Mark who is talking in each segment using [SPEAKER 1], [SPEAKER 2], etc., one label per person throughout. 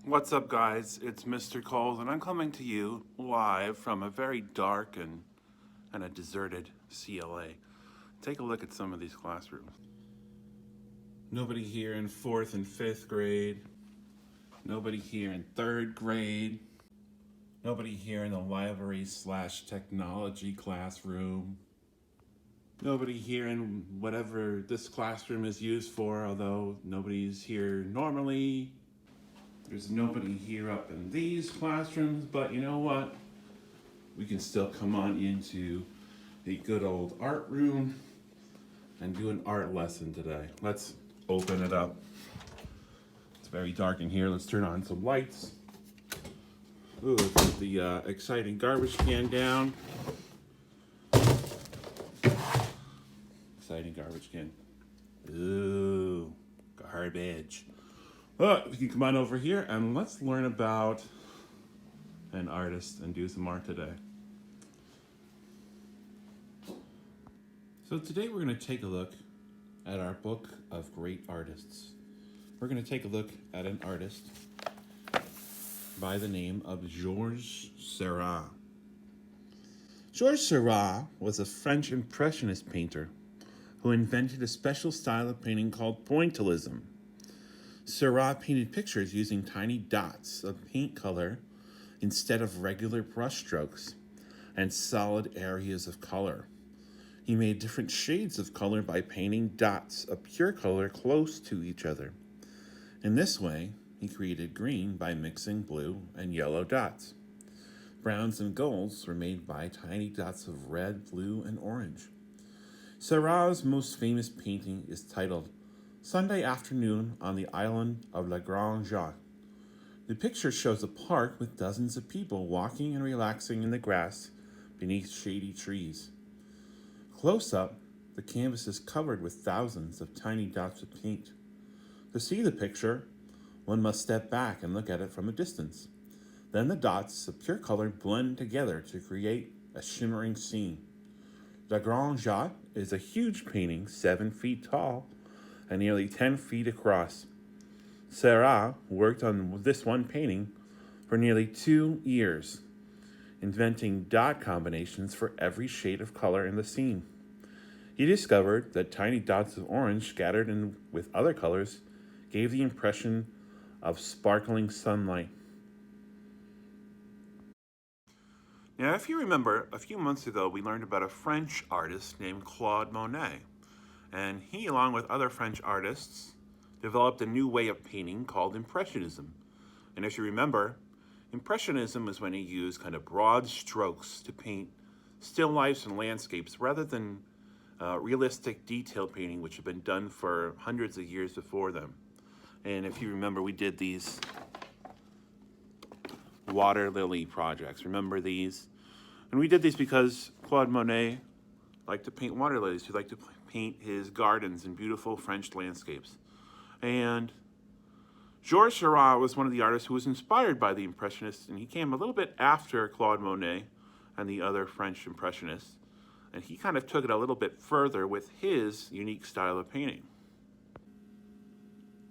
[SPEAKER 1] What's up, guys? It's Mr. Coles, and I'm coming to you live from a very dark and a deserted CLA. Take a look at some of these classrooms. Nobody here in 4th and 5th grade. Nobody here in 3rd grade. Nobody here in the library/technology classroom. Nobody here in whatever this classroom is used for, although nobody's here normally. There's nobody here up in these classrooms, but you know what? We can still come on into the good old art room and do an art lesson today. Let's open it up. It's very dark in here. Let's turn on some lights. Ooh, let's put the exciting garbage can down. Exciting garbage can. Ooh, garbage. Well, we can come on over here and let's learn about an artist and do some art today. So today we're going to take a look at our book of great artists. We're going to take a look at an artist by the name of Georges Seurat. Georges Seurat was a French Impressionist painter who invented a special style of painting called Pointillism. Seurat painted pictures using tiny dots of paint color instead of regular brushstrokes and solid areas of color. He made different shades of color by painting dots of pure color close to each other. In this way, he created green by mixing blue and yellow dots. Browns and golds were made by tiny dots of red, blue, and orange. Seurat's most famous painting is titled Sunday Afternoon on the Island of La Grande Jatte. The picture shows a park with dozens of people walking and relaxing in the grass beneath shady trees. Close up, the canvas is covered with thousands of tiny dots of paint. To see the picture, one must step back and look at it from a distance. Then the dots of pure color blend together to create a shimmering scene. La Grande Jatte is a huge painting 7 feet tall and nearly 10 feet across. Seurat worked on this one painting for nearly 2 years, inventing dot combinations for every shade of color in the scene. He discovered that tiny dots of orange scattered in with other colors gave the impression of sparkling sunlight. Now, if you remember, a few months ago we learned about a French artist named Claude Monet. And he, along with other French artists, developed a new way of painting called Impressionism. And if you remember, Impressionism was when he used kind of broad strokes to paint still lifes and landscapes rather than realistic detail painting, which had been done for hundreds of years before them. And if you remember, we did these water lily projects. Remember these? And we did these because Claude Monet liked to paint water lilies. He liked to paint his gardens in beautiful French landscapes. And Georges Seurat was one of the artists who was inspired by the Impressionists, and he came a little bit after Claude Monet and the other French Impressionists. And he kind of took it a little bit further with his unique style of painting.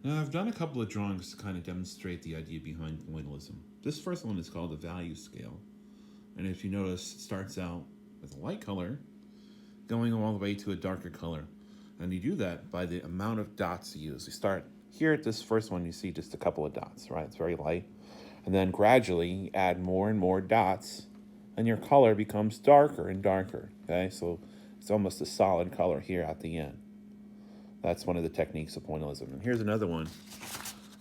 [SPEAKER 1] Now, I've done a couple of drawings to kind of demonstrate the idea behind pointillism. This first one is called the value scale. And if you notice, it starts out with a light color going all the way to a darker color. And you do that by the amount of dots you use. You start here at this first one, you see just a couple of dots, right? It's very light. And then gradually you add more and more dots, and your color becomes darker and darker, okay? So it's almost a solid color here at the end. That's one of the techniques of pointillism. And here's another one.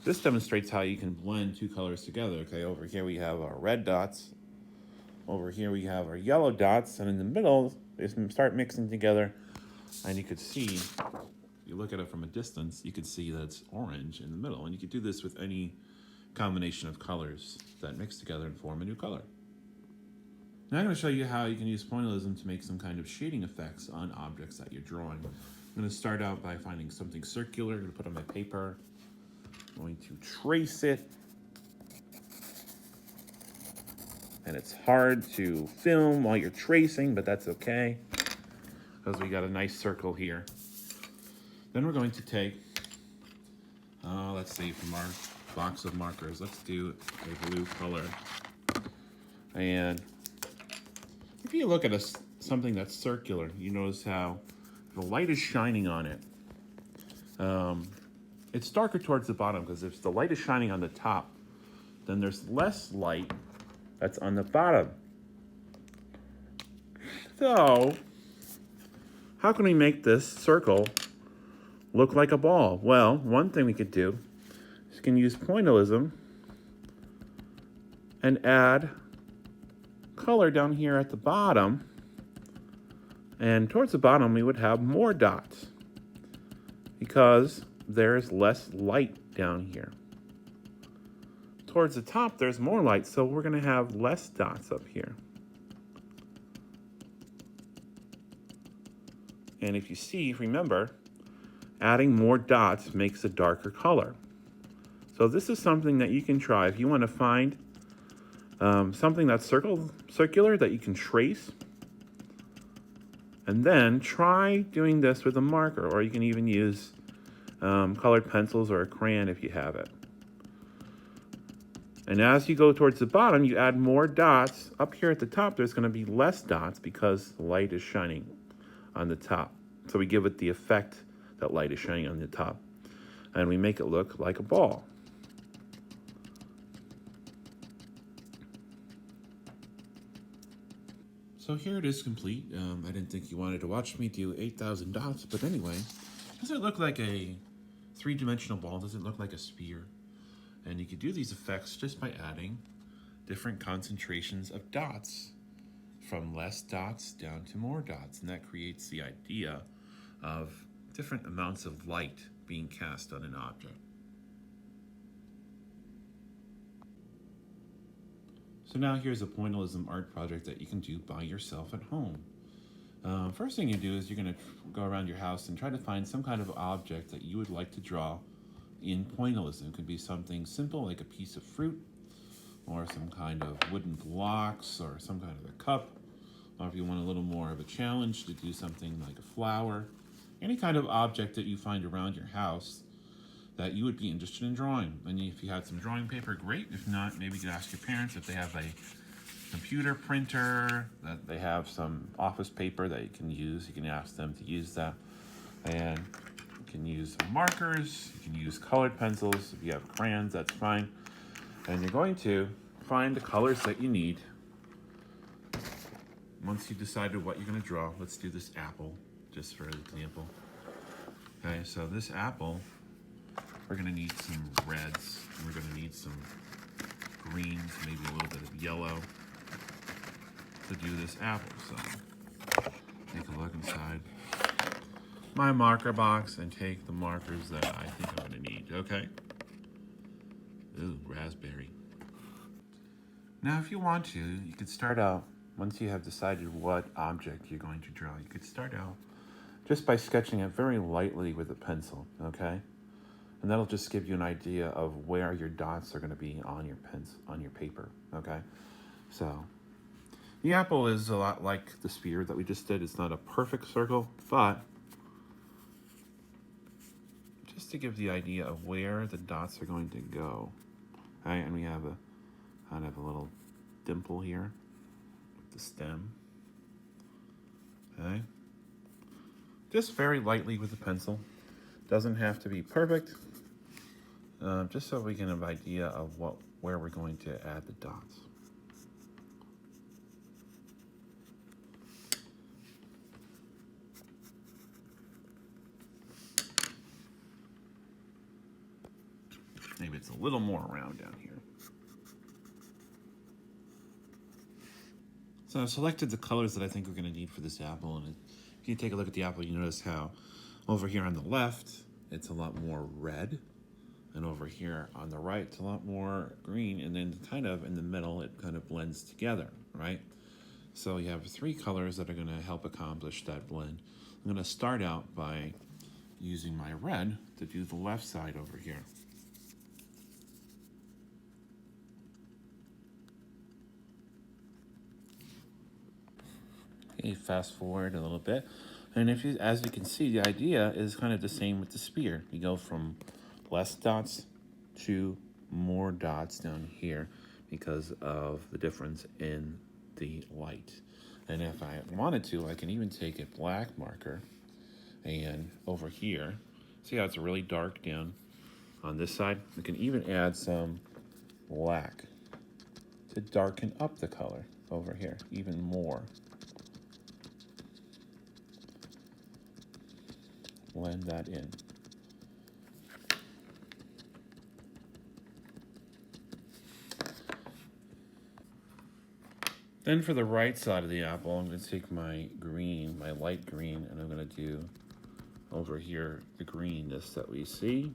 [SPEAKER 1] This demonstrates how you can blend two colors together, okay? Over here we have our red dots. Over here we have our yellow dots, and in the middle, they start mixing together, and you could see, if you look at it from a distance, you could see that it's orange in the middle, and you could do this with any combination of colors that mix together and form a new color. Now I'm going to show you how you can use pointillism to make some kind of shading effects on objects that you're drawing. I'm going to start out by finding something circular. I'm going to put on my paper. I'm going to trace it. And it's hard to film while you're tracing, but that's okay, because we got a nice circle here. Then we're going to take, let's see, from our box of markers. Let's do a blue color. And if you look at something that's circular, you notice how the light is shining on it. It's darker towards the bottom because if the light is shining on the top, then there's less light that's on the bottom. So, how can we make this circle look like a ball? Well, one thing we could do is we can use pointillism and add color down here at the bottom. And towards the bottom, we would have more dots because there's less light down here. Towards the top, there's more light, so we're going to have less dots up here. And if you see, remember, adding more dots makes a darker color. So this is something that you can try. If you want to find something that's circular that you can trace, and then try doing this with a marker, or you can even use colored pencils or a crayon if you have it. And as you go towards the bottom, you add more dots. Up here at the top, there's going to be less dots because the light is shining on the top. So we give it the effect that light is shining on the top. And we make it look like a ball. So here it is complete. I didn't think you wanted to watch me do 8,000 dots, but anyway, does it look like a three-dimensional ball? Does it look like a sphere? And you could do these effects just by adding different concentrations of dots, from less dots down to more dots, and that creates the idea of different amounts of light being cast on an object. So now here's a pointillism art project that you can do by yourself at home. First thing you do is you're going to go around your house and try to find some kind of object that you would like to draw in pointillism. It could be something simple like a piece of fruit, or some kind of wooden blocks, or some kind of a cup, or if you want a little more of a challenge, to do something like a flower. Any kind of object that you find around your house that you would be interested in drawing. And if you had some drawing paper, great. If not, maybe you could ask your parents if they have a computer printer, that they have some office paper that you can use. You can ask them to use that. And you can use markers, you can use colored pencils. If you have crayons, that's fine. And you're going to find the colors that you need. Once you've decided what you're going to draw, let's do this apple, just for example. Okay, so this apple, we're going to need some reds, and we're going to need some greens, maybe a little bit of yellow to do this apple. So take a look inside my marker box and take the markers that I think I'm going to need, okay? Ooh, raspberry. Now, if you want to, you could start out, once you have decided what object you're going to draw, you could start out just by sketching it very lightly with a pencil, okay? And that'll just give you an idea of where your dots are going to be on your paper, okay? So the apple is a lot like the sphere that we just did. It's not a perfect circle, but just to give the idea of where the dots are going to go. Okay, and we have a kind of a little dimple here with the stem. Okay, just very lightly with a pencil. Doesn't have to be perfect. Just so we can have an idea of where we're going to add the dots. Maybe it's a little more round down here. So I've selected the colors that I think we're going to need for this apple. And if you take a look at the apple, you notice how over here on the left, it's a lot more red. And over here on the right, it's a lot more green. And then kind of in the middle, it kind of blends together, right? So you have three colors that are going to help accomplish that blend. I'm going to start out by using my red to do the left side over here. Okay, fast forward a little bit. And as you can see, the idea is kind of the same with the sphere. You go from less dots to more dots down here because of the difference in the light. And if I wanted to, I can even take a black marker and over here, see how it's really dark down on this side? I can even add some black to darken up the color over here even more. Blend that in. Then for the right side of the apple, I'm going to take my green, my light green, and I'm going to do over here the greenness that we see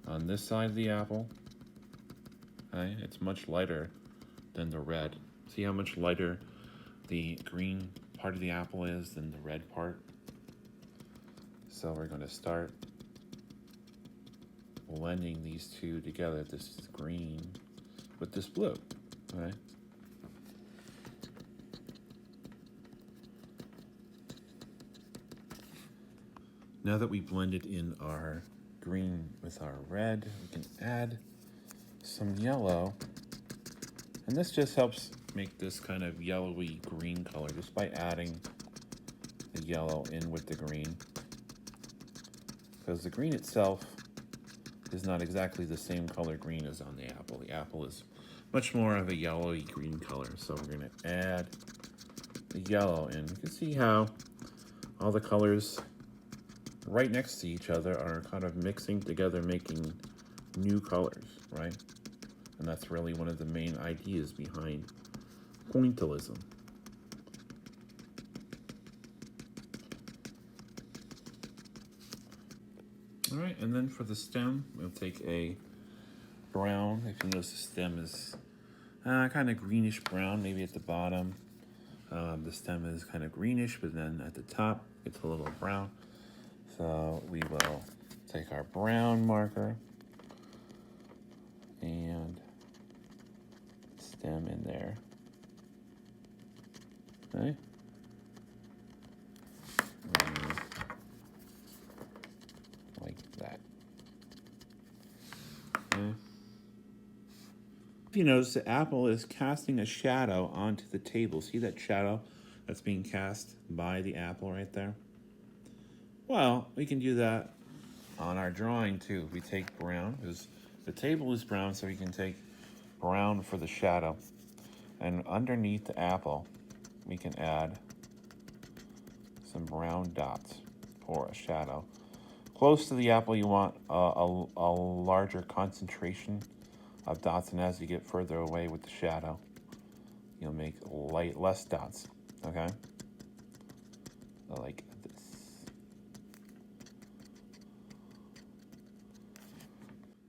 [SPEAKER 1] on this side of the apple. Okay, it's much lighter than the red. See how much lighter the green part of the apple is than the red part? So we're going to start blending these two together, this green with this blue. Okay. Now that we blended in our green with our red, we can add some yellow. And this just helps make this kind of yellowy green color just by adding the yellow in with the green. Because the green itself is not exactly the same color green as on the apple. The apple is much more of a yellowy green color. So we're going to add the yellow in. You can see how all the colors right next to each other are kind of mixing together, making new colors, right? And that's really one of the main ideas behind Pointillism. All right, and then for the stem, we'll take a brown. If you notice, the stem is kind of greenish brown, maybe at the bottom. The stem is kind of greenish, but then at the top, it's a little brown. So we will take our brown marker and stem in there. Okay. Like that. Okay. If you notice, the apple is casting a shadow onto the table. See that shadow that's being cast by the apple right there? Well, we can do that on our drawing too. We take brown, because the table is brown, so we can take brown for the shadow. And underneath the apple, we can add some brown dots for a shadow. Close to the apple, you want a larger concentration of dots, and as you get further away with the shadow, you'll make less dots, okay? Like this.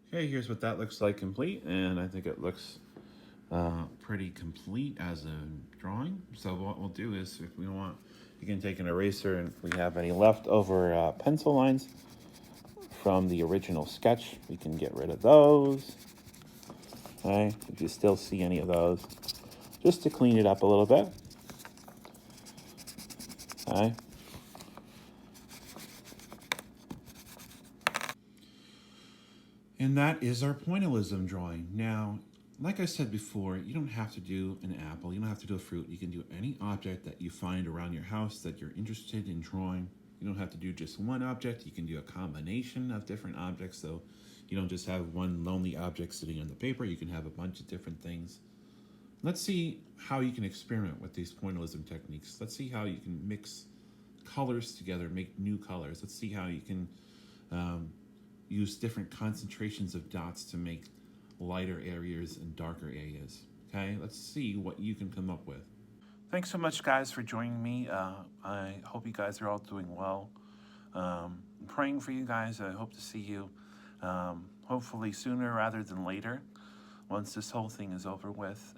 [SPEAKER 1] Okay, here's what that looks like complete, and I think it looks pretty complete as a drawing. So what we'll do is, if we want, you can take an eraser, and if we have any leftover pencil lines from the original sketch, we can get rid of those. Okay, if you still see any of those, just to clean it up a little bit. Okay. And that is our pointillism drawing. Now, like I said before, you don't have to do an apple, you don't have to do a fruit. You can do any object that you find around your house that you're interested in drawing. You don't have to do just one object. You can do a combination of different objects, so you don't just have one lonely object sitting on the paper. You can have a bunch of different things. Let's see how you can experiment with these pointillism techniques. Let's see how you can mix colors together, make new colors. Let's see how you can use different concentrations of dots to make lighter areas and darker areas. Okay, let's see what you can come up with. Thanks so much, guys, for joining me. I hope you guys are all doing well. I'm praying for you guys. I hope to see you hopefully sooner rather than later, once this whole thing is over with.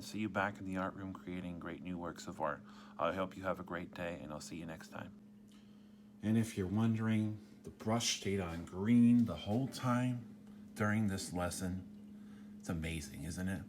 [SPEAKER 1] See you back in the art room creating great new works of art. I hope you have a great day, and I'll see you next time. And if you're wondering, the brush stayed on green the whole time during this lesson. It's amazing, isn't it?